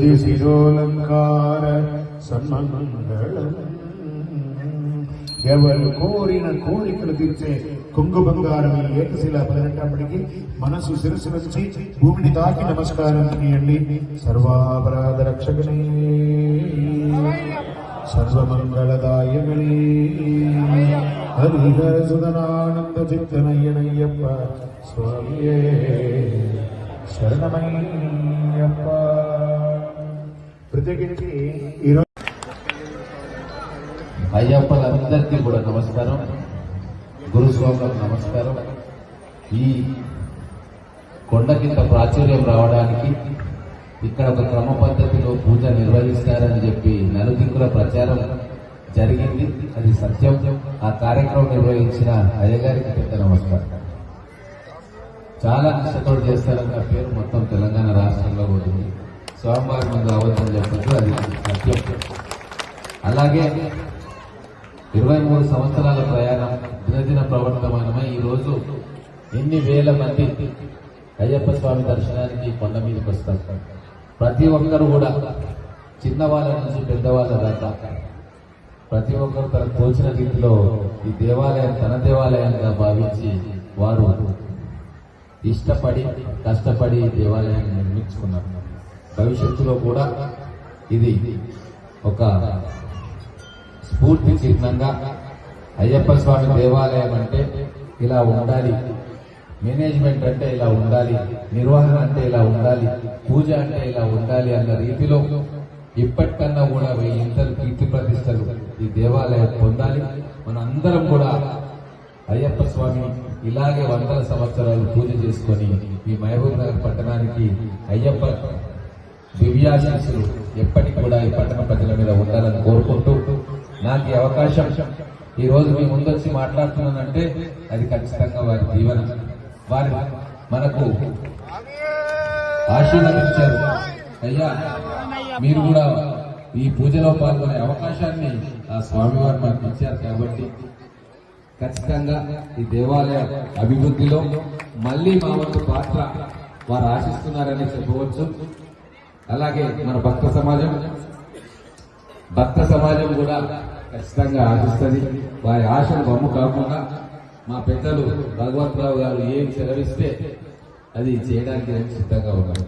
హృది శిరోలంకార సన్మంగళం. ఎవరు కోరిన కోరికలు తీర్చే కొంగు బంగారం ఈ ఏకశిల 18 మనసు శిరస్సు నుంచి భూమిని తాకి నమస్కారం చేయండి. సర్వాపరాధ రక్షకనే సర్వమంగళదాయకనే హరిహర సుధనానంద చిత్తనయ్యనయ్యప్ప స్వామియే శరణమయ్యప్ప. ప్రత్యేకించి ఈరోజు అయ్యప్పలందరికీ కూడా నమస్కారం, గురుస్వాములకు నమస్కారం. ఈ కొండకింత ప్రాచుర్యం రావడానికి ఇక్కడ ఒక క్రమ పద్ధతిలో పూజ నిర్వహిస్తారని చెప్పి నలుదిక్కుల ప్రచారం జరిగింది. అది సత్యం. ఆ కార్యక్రమం నిర్వహించిన అయ్యగారికి పెద్ద నమస్కారం. చాలా నిష్ఠతో చేస్తారన్న పేరు మొత్తం తెలంగాణ రాష్ట్రంలో ఉంటుంది. స్వామివారి ముందు అవద్దని చెప్పచ్చు, అది సత్యం. అలాగే 23 సంవత్సరాల ప్రయాణం దినదిన ప్రవర్తమానమై ఈరోజు ఎన్ని వేల మంది అయ్యప్ప స్వామి దర్శనానికి కొండ మీదకి వస్తారు. ప్రతి ఒక్కరు కూడా చిన్నవాళ్ళ నుంచి పెద్దవాళ్ళ దాకా ప్రతి ఒక్కరు తనకు తోచిన రీతిలో ఈ దేవాలయం తన దేవాలయంగా భావించి వారు ఇష్టపడి కష్టపడి దేవాలయాన్ని నిర్మించుకున్నారు. భవిష్యత్తులో కూడా ఇది ఒక స్ఫూర్తి చిహ్నంగా అయ్యప్ప స్వామి దేవాలయం అంటే ఇలా ఉండాలి, మేనేజ్మెంట్ అంటే ఇలా ఉండాలి, నిర్వహణ అంటే ఇలా ఉండాలి, పూజ అంటే ఇలా ఉండాలి అన్న రీతిలో ఇప్పటికన్నా కూడా 1000 కీర్తి ప్రతిష్టలు ఈ దేవాలయం పొందాలి. మన అందరం కూడా అయ్యప్ప స్వామి ఇలాగే 100 సంవత్సరాలు పూజ చేసుకొని ఈ మహబూబ్ నగర్ పట్టణానికి అయ్యప్ప దివ్యాశీస్సులు ఎప్పటికి కూడా ఈ పట్టణ ప్రజల మీద ఉండాలని కోరుకుంటూ, నాకు ఈ అవకాశం ఈ రోజు మీ ముందొచ్చి మాట్లాడుతున్నానంటే అది ఖచ్చితంగా వారి దీవెన. వారి మనకు ఆశీర్వదించారు. అయ్యా మీరు కూడా ఈ పూజలో పాల్గొనే అవకాశాన్ని ఆ స్వామివారు మనకు ఇచ్చారు. కాబట్టి ఖచ్చితంగా ఈ దేవాలయ అభివృద్ధిలో మళ్లీ మా వంతు పాత్ర వారు ఆశిస్తున్నారని చెప్పవచ్చు. అలాగే మన భక్త సమాజం కూడా ఖచ్చితంగా ఆశిస్తుంది. వారి ఆశలు బొమ్మ కాకుండా మా పెద్దలు భగవంతరావు గారు ఏం సెలవిస్తే అది చేయడానికి సిద్ధంగా ఉన్నారు.